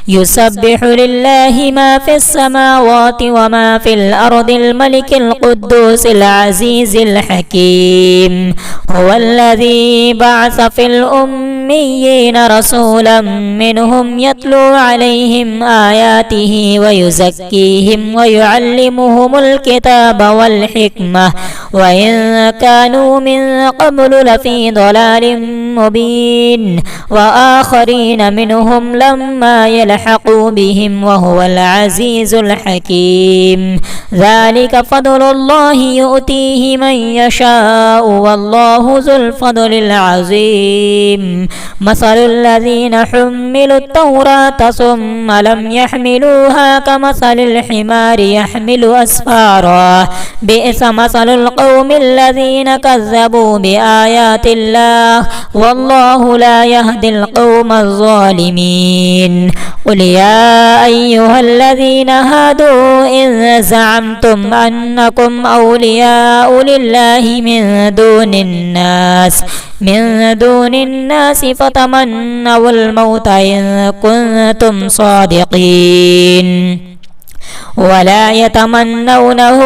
يسبح لله ما في السماوات وما في الأرض الملك القدوس العزيز الحكيم هو الذي بعث في الأميين رسولا منهم يتلو عليهم آياته ويزكيهم ويعلمهم الكتاب والحكمة وإن كانوا من قبل لفي ضلال مبين وآخرين منهم لما يلحقوا بهم وهو العزيز الحكيم ذلك فضل الله يؤتيه من يشاء والله ذو الفضل العظيم مثل الذين حملوا التوراة ثم لم يحملوها كمثل الحمار يحمل أسفارا بئس مثل القوم الذين كذبوا بآيات الله والله لا يهدي القوم الظالمين قل يا أيها الذين هادوا إن زعمتم أنكم أولياء لله من دون الناس فتمنوا الموت إن كنتم صادقين ولا يتمنونه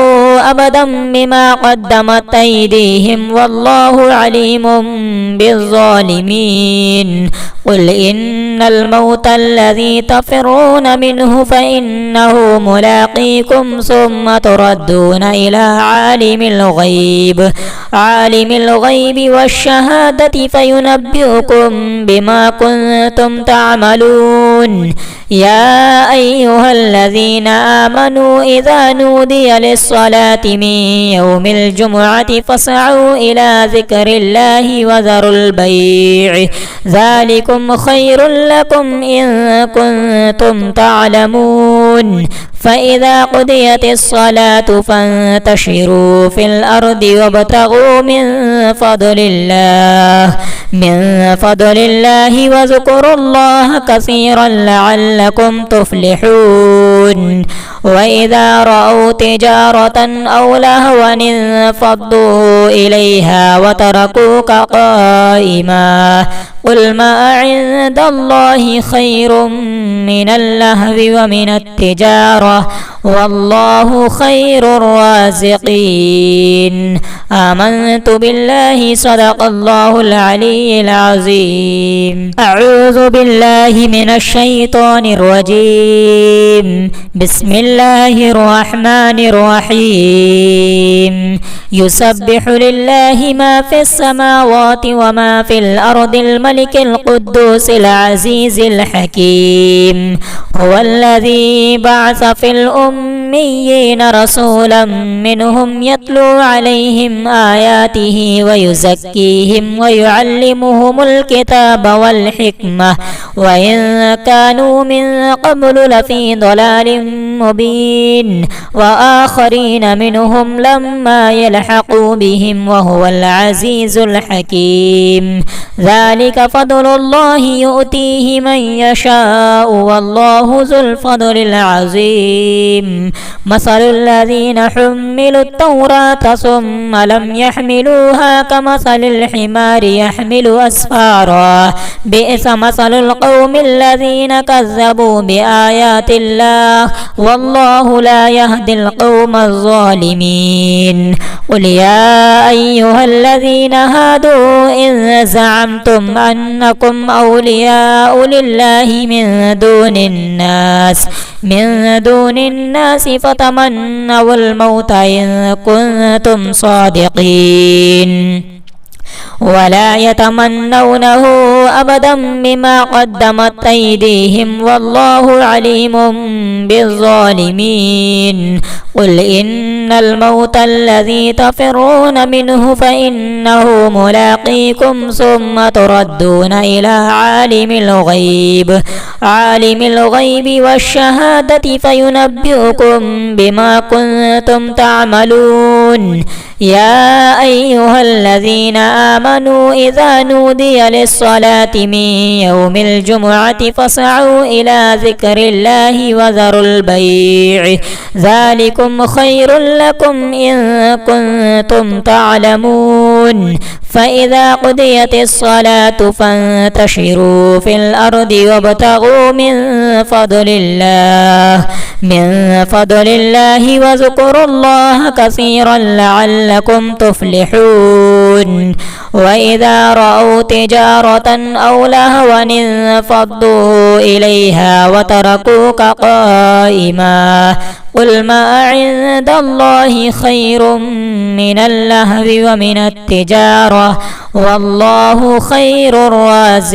أبدا بما قدمت أيديهم والله عليم بالظالمين قل إن الموت الذي تفرون منه فإنه ملاقيكم ثم تردون إلى عالم الغيب والشهادة فينبئكم بما كنتم تعملون يا أيها الذين آمنوا إذا نودي للصلاة من يوم الجمعة فاسعوا إلى ذكر الله وذروا البيع ذلكم خير لكم إن كنتم تعلمون فإذا قضيت الصلاة فانتشروا في الأرض وابتغوا من فضل الله واذكروا الله كثيرا لعلكم تفلحون وإذا رأوا تجارة أو لهوا انفضوا إليها وتركوك قائما قل ما عند الله خير من اللهو ومن التجارة والله خير الرازقين آمنت بالله صدق الله العلي العظيم أعوذ بالله من الشيطان الرجيم بسم الله الرحمن الرحيم يسبح لله ما في السماوات وما في الأرض الملك القدوس العزيز الحكيم هو الذي بعث في الأميين رسولا منهم يتلو عليهم آياته ويزكيهم ويعلمهم الكتاب والحكمة وإن كانوا من قبل لفي ضلال مبين وآخرين منهم لما يلحقوا بهم وهو العزيز الحكيم ذلك فضل الله يؤتيه من يشاء والله ذو الفضل العظيم مثل الذين حملوا التوراة ثم لم يحملوها كمثل الحمار يحمل أسفارا بئس مثل القوم الذين كذبوا بآيات الله والله لا يهدي القوم الظالمين قل يا أيها الذين هادوا إن زعمتم أنكم أولياء لله من دون الناس فتمنوا الموت إن كنتم صادقين ولا يتمنونه أبدا بما قدمت أيديهم والله عليم بالظالمين قل إن الموت الذي تفرون منه فإنه ملاقيكم ثم تردون إلى عالم الغيب والشهادة فينبئكم بما كنتم تعملون يا أيها الذين آمنوا إذا نودي للصلاة من يوم الجمعة فاسعوا إلى ذكر الله وذروا البيع ذلكم خير لكم إن كنتم تعلمون فإذا قضيت الصلاة فانتشروا في الأرض وابتغوا من فضل الله واذكروا الله كثيرا لعلكم تفلحون وإذا رأوا تجارة أو لهوا انفضوا إليها وتركوك قائما قل ما عند الله خير من اللهو ومن التجارة والله خير الرازقين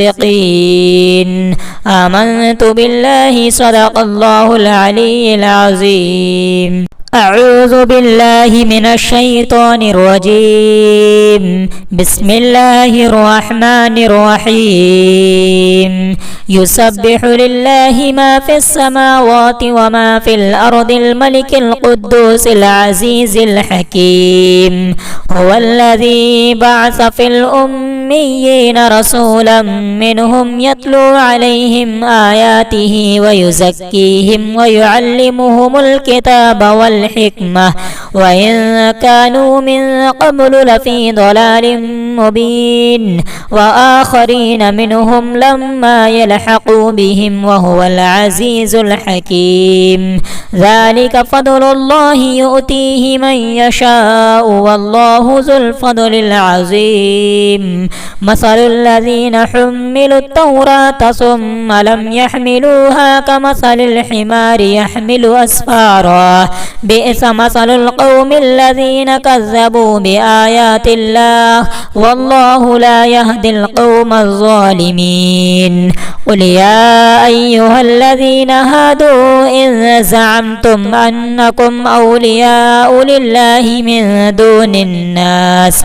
آمنت بالله صدق الله العلي العظيم أعوذ بالله من الشيطان الرجيم بسم الله الرحمن الرحيم يسبح لله ما في السماوات وما في الأرض الملك القدوس العزيز الحكيم هو الذي بعث في الأميين رسولا منهم يتلو عليهم آياته ويزكيهم ويعلمهم الكتاب والحكمة وإن كانوا من قبل لفي ضلال مبين وآخرين منهم لما يلحقوا بهم وهو العزيز الحكيم ذلك فضل الله يؤتيه من يشاء والله ذو الفضل العظيم مثل الذين حملوا التوراة ثم لم يحملوها كمثل الحمار يحمل أسفارا بئس مثل القوم الذين كذبوا بآيات الله والله لا يهدي القوم الظالمين قل يا أيها الذين هادوا إن زعمتم أنكم أولياء لله من دون الناس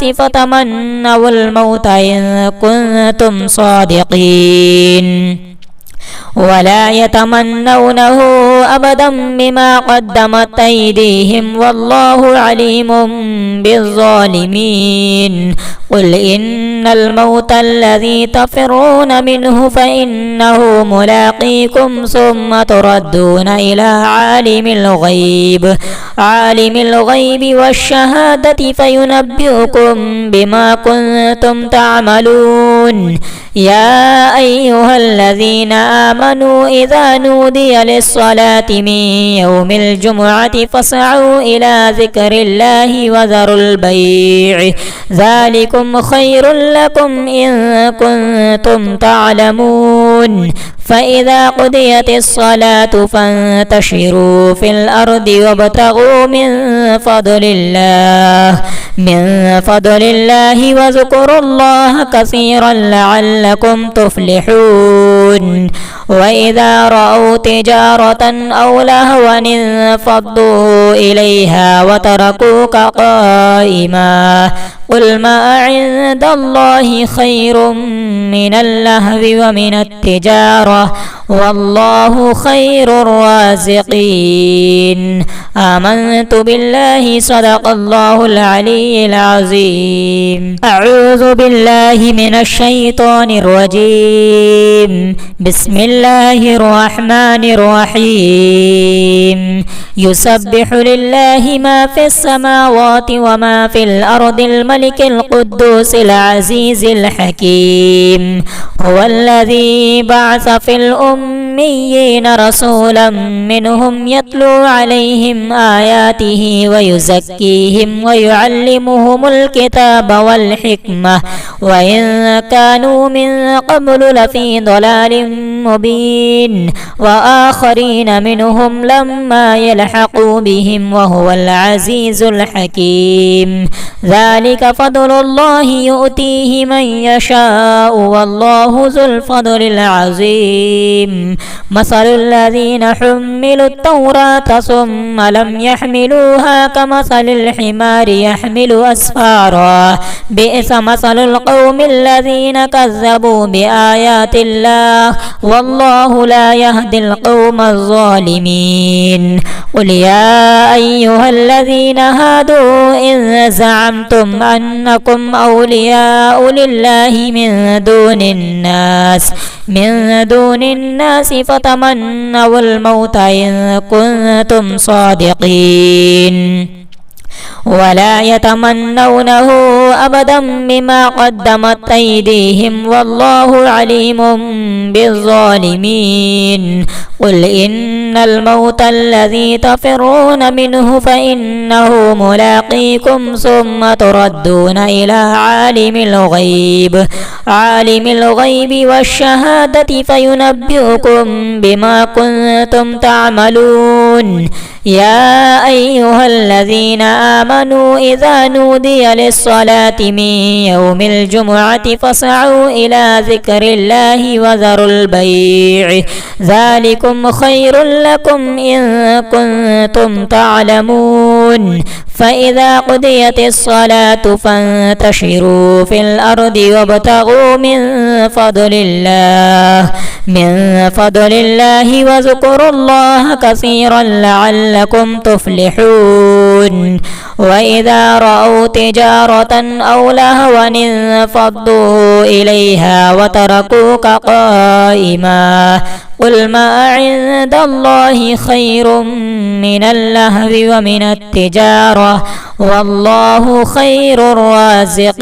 فتمنوا الموت إن كنتم صادقين ولا يتمنونه أبدا بما قدمت أيديهم والله عليم بالظالمين قل إن الموت الذي تفرون منه فإنه ملاقيكم ثم تردون إلى عالم الغيب والشهادة فينبئكم بما كنتم تعملون يا أيها الذين آمنوا إذا نودي للصلاة من يوم الجمعة فاسعوا إلى ذكر الله وذروا البيع ذلكم خير لكم إن كنتم تعلمون فإذا قضيت الصلاة فانتشروا في الأرض وابتغوا من فضل الله واذكروا الله كثيرا لعلكم تفلحون وإذا رأوا تجارة أو لهوا انفضوا إليها وتركوك قائما قل ما عند الله خير من اللهو ومن التجارة والله خير الرازقين آمنت بالله صدق الله العلي العظيم أعوذ بالله من الشيطان الرجيم بسم الله الرحمن الرحيم يسبح لله ما في السماوات وما في الأرض الملك القدوس العزيز الحكيم هو الذي بعث في الأميين رسولا منهم يتلو عليهم آياته ويزكيهم ويعلمهم الكتاب والحكمة وإن كانوا من قبل لفي ضلال مبين وآخرين منهم لما يلحقوا بهم وهو العزيز الحكيم ذلك فضل الله يؤتيه من يشاء والله ذو الفضل العظيم مثل الذين حملوا التوراة ثم لم يحملوها كمثل الحمار يحمل أسفارا بئس مثل القوم الذين كذبوا بآيات الله والله لا يهدي القوم الظالمين قل يا أيها الذين هادوا إن زعمتم أنكم أولياء لله من دون الناس فتمنوا الموت إن كنتم صادقين ولا يتمنونه أبدا بما قدمت أيديهم والله عليم بالظالمين قل إن الموت الذي تفرون منه فإنه ملاقيكم ثم تردون إلى عالم الغيب والشهادة فينبئكم بما كنتم تعملون يا أيها الذين آمنوا إذا نودي للصلاة من يوم الجمعة فاسعوا إلى ذكر الله وذروا البيع ذلكم خير لكم إن كنتم تعلمون فإذا قضيت الصلاة فانتشروا في الأرض وابتغوا من فضل الله واذكروا الله كثيرا لعلكم تفلحون وإذا رأوا تجارة أو لهوا انفضوا إليها وتركوك قائما قل ما عند الله خير من اللهو ومن التجارة والله خير الرازقين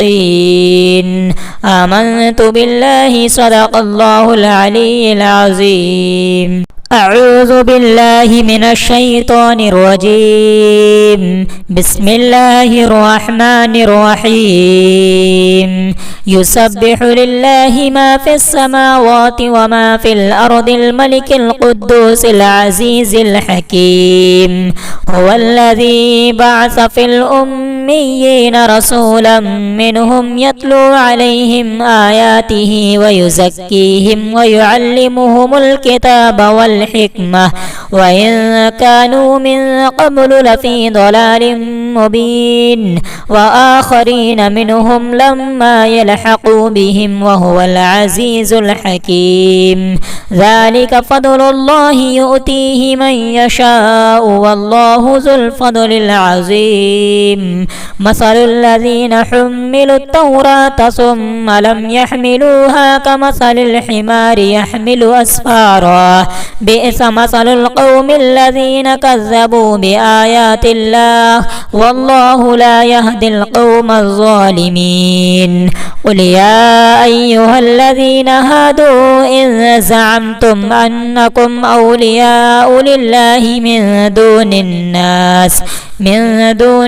آمنت بالله صدق الله العلي العظيم أعوذ بالله من الشيطان الرجيم بسم الله الرحمن الرحيم يسبح لله ما في السماوات وما في الأرض الملك القدوس العزيز الحكيم هو الذي بعث في الأميين رسولا منهم يتلو عليهم آياته ويزكيهم ويعلمهم الكتاب والحكمة وإن كانوا من قبل لفي ضلال مبين وآخرين منهم لما يلحقوا بهم وهو العزيز الحكيم ذلك فضل الله يؤتيه من يشاء والله ذو الفضل العظيم مثل الذين حملوا التوراة ثم لم يحملوها كمثل الحمار يحمل أسفارا بئس مثل القوم الذين كذبوا بآيات الله والله لا يهدي القوم الظالمين. قل يا أيها الذين هادوا إن زعمتم أنكم أولياء لله من دون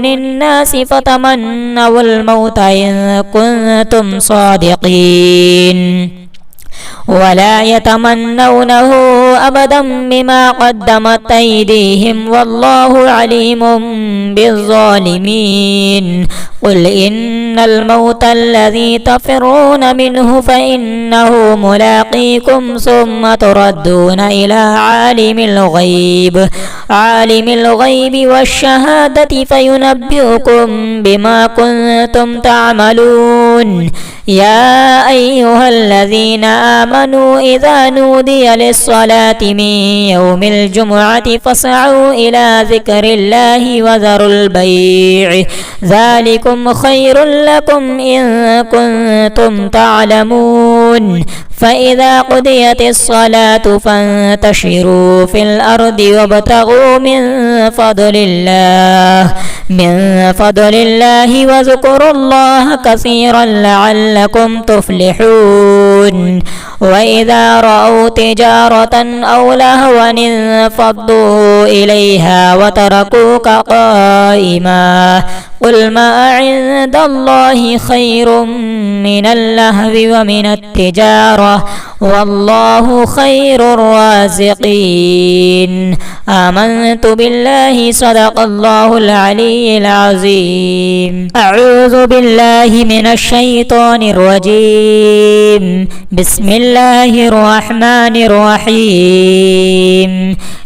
الناس فتمنوا الموت إن كنتم صادقين ولا يتمنونه أبدا بما قدمت أيديهم والله عليم بالظالمين. قل إن الموت الذي تفرون منه فإنه ملاقيكم ثم تردون إلى عالم الغيب والشهادة فينبئكم بما كنتم تعملون. يا أيها الذين آمنوا إذا نودي للصلاة من يوم الجمعة فاسعوا إلى ذكر الله وذروا البيع ذلكم خير لكم إن كنتم تعلمون. فإذا قضيت الصلاة فانتشروا في الأرض وابتغوا من فضل الله واذكروا الله كثيرا لعلكم تفلحون. وإذا رأوا تجارة أو لهوا انفضوا إليها وتركوك قائما قل ما عند الله خير من اللهو ومن التجارة والله خير الرازقين. آمنت بالله صدق الله العلي العظيم. أعوذ بالله من الشيطان الرجيم. بسم الله الرحمن الرحيم.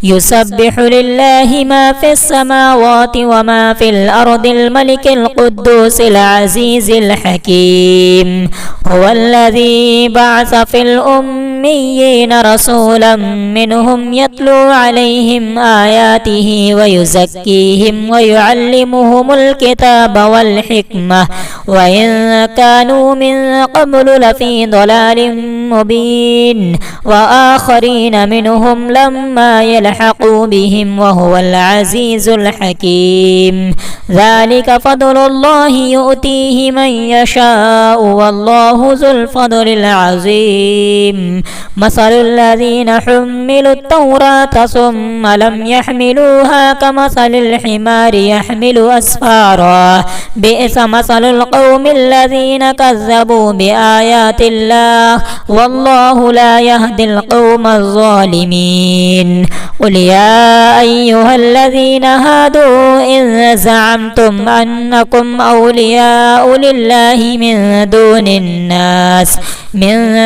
يسبح لله ما في السماوات وما في الأرض الملك القدوس العزيز الحكيم. هو الذي بعث في الأميين رسولا منهم يتلو عليهم آياته ويزكيهم ويعلمهم الكتاب والحكمة وإن كانوا من قبل لفي ضلال مبين وآخرين منهم لما يلحقوا بهم وهو العزيز الحكيم. ذلك فضل الله يؤتيه من يشاء والله ذو الفضل العظيم. مثل الذين حملوا التوراة ثم لم يحملوها كمثل الحمار يحمل أسفارا بئس مثل القوم الذين كذبوا بآيات الله والله لا يهدي القوم الظالمين. قل يا أيها الذين هادوا إن زعمتم أنكم أولياء لله من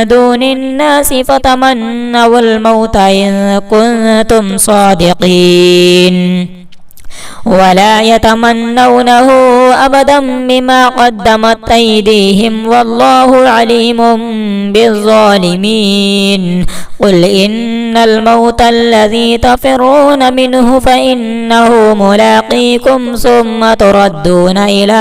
دون الناس فتمنوا الموت إن كنتم صادقين ولا يتمنونه أبدا بما قدمت أيديهم والله عليم بالظالمين. قل إن الموت الذي تفرون منه فإنه ملاقيكم ثم تردون إلى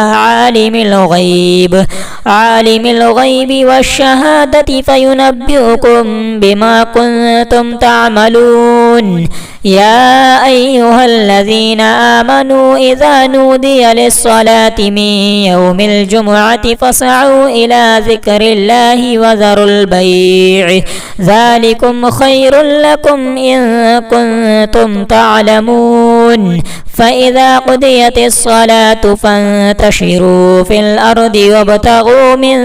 عالم الغيب والشهادة فينبئكم بما كنتم تعملون. يا أيها الذين آمنوا إذا نودي للصلاة من يوم الجمعة فاسعوا إلى ذكر الله وذروا البيع ذلكم خير لكم إن كنتم تعلمون. فإذا قضيت الصلاة فانتشروا في الأرض وابتغوا من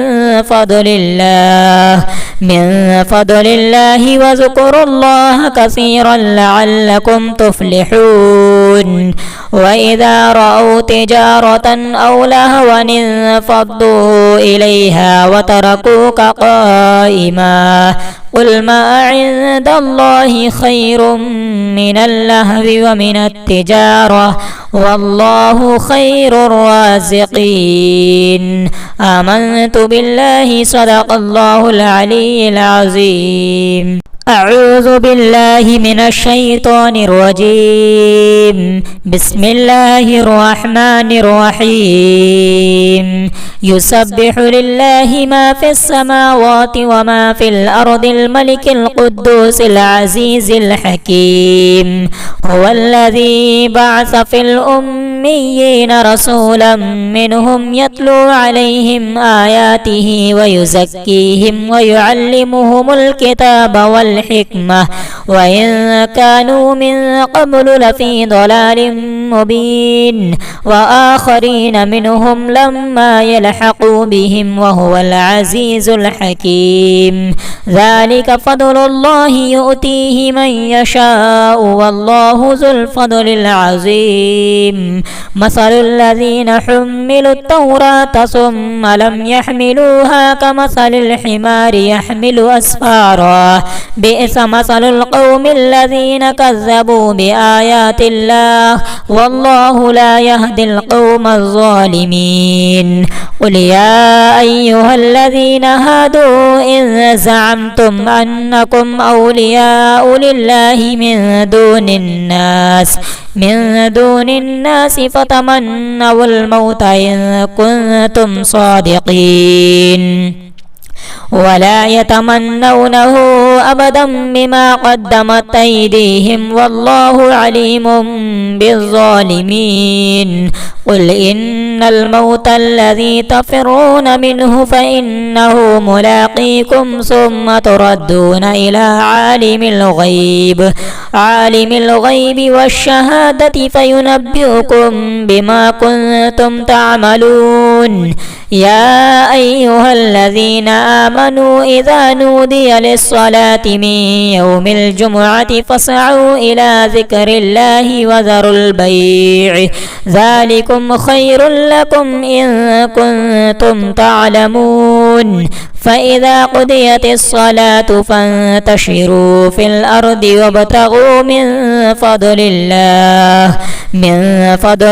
فضل الله واذكروا الله كثيرا لعلكم تفلحون. وإذا رأوا تجارة أو لهوا انفضوا إليها وتركوك قائما قل ما عند الله خير من اللهو ومن التجارة والله خير الرازقين. آمنت بالله صدق الله العلي العظيم. أعوذ بالله من الشيطان الرجيم. بسم الله الرحمن الرحيم. يسبح لله ما في السماوات وما في الأرض الملك القدوس العزيز الحكيم. هو الذي بعث في الأميين رسولا منهم يتلو عليهم آياته ويزكيهم ويعلمهم الكتاب والحكمة وإن كانوا من قبل لفي ضلال مبين وآخرين منهم لما يلحقوا بهم وهو العزيز الحكيم. ذلك فضل الله يؤتيه من يشاء والله ذو الفضل العظيم. مثل الذين حملوا التوراة ثم لم يحملوها كمثل الحمار يحمل أسفارا بئس مثل القوم الذين كذبوا بآيات الله والله لا يهدي القوم الظالمين. قل يا أيها الذين هادوا إن زعمتم أنكم أولياء لله من دون الناس فتمنوا الموت إن كنتم صادقين ولا يتمنونه أبدا بما قدمت أيديهم والله عليم بالظالمين. قل إن الموت الذي تفرون منه فإنه ملاقيكم ثم تردون إلى عالم الغيب والشهادة فينبئكم بما كنتم تعملون. يا أيها الذين آمنوا إذا نودي للصلاة من يوم الجمعة فاسعوا إلى ذكر الله وذروا البيع ذلكم خير لكم إن كنتم تعلمون. فإذا قضيت الصلاة فانتشروا في الأرض وابتغوا من فضل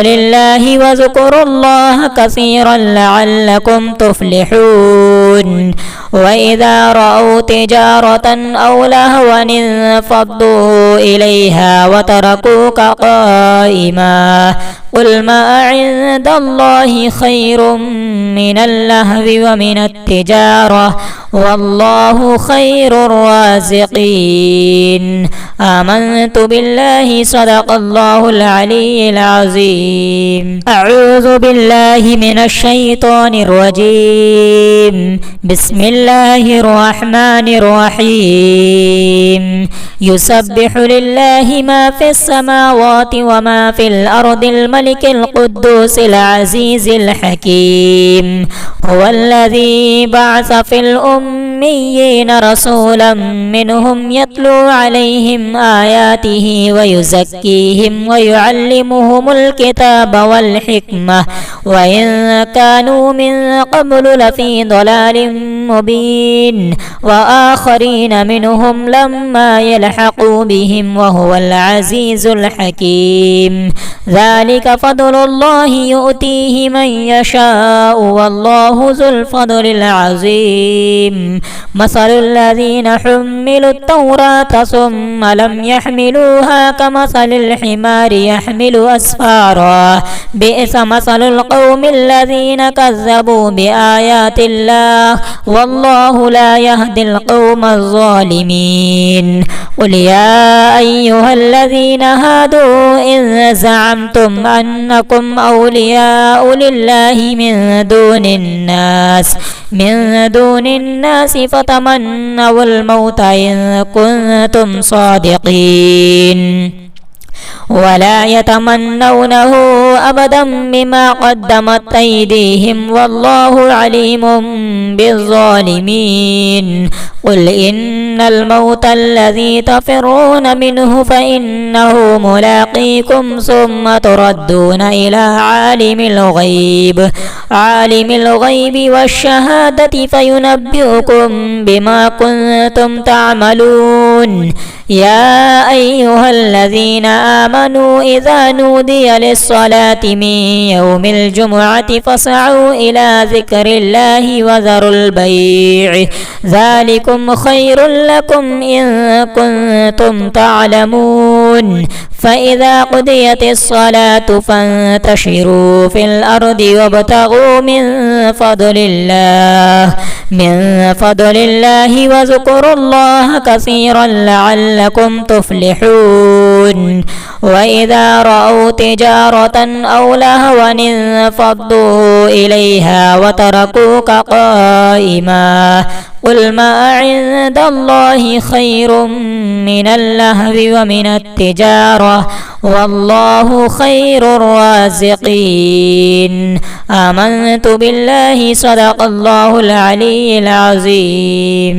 الله واذكروا الله كثيرا لعلكم تفلحون. وإذا رأوا تجارة أو لهوا انفضوا إليها وتركوك قائما. قل ما عند الله خير من اللهو ومن التجارة والله خير الرازقين. آمنت بالله صدق الله العلي العظيم. أعوذ بالله من الشيطان الرجيم. بسم الله الرحمن الرحيم. يسبح لله ما في السماوات وما في الأرض الملك القدوس العزيز الحكيم. هو الذي بعث في الأميين رسولا منهم يتلو عليهم آياته ويزكيهم ويعلمهم الكتاب والحكمة وإن كانوا من قبل لفي ضلال مبين وآخرين منهم لما يلحقوا بهم وهو العزيز الحكيم. ذلك فضل الله يؤتيه من يشاء والله ذو الفضل العظيم. مثل الذين حملوا التوراة ثم لم يحملوها كمثل الحمار يحمل أسفارا بئس مثل القوم الذين كذبوا بآيات الله والله لا يهدي القوم الظالمين. قل يا أيها الذين هادوا إن زعمتم أنكم أولياء لله من دون الناس فتمنوا الموت إن كنتم صادقين ولا يتمنونه أبدا بما قدمت أيديهم والله عليم بالظالمين. قل إن الموت الذي تفرون منه فإنه ملاقيكم ثم تردون إلى عالم الغيب والشهادة فينبئكم بما كنتم تعملون يا أيها الذين آمنوا إذا نودي للصلاة من يوم الجمعة فاسعوا إلى ذكر الله وذروا البيع ذلكم خير لكم إن كنتم تعلمون فإذا قضيت الصلاة فانتشروا في الأرض وابتغوا من فضل الله واذكروا الله كثيرا لعلكم تفلحون وإذا رأوا تجارة أو لهوا انفضوا إليها وتركوك قائما قل ما عند الله خير من اللهو ومن التجارة والله خير الرازقين آمنت بالله صدق الله العلي العظيم.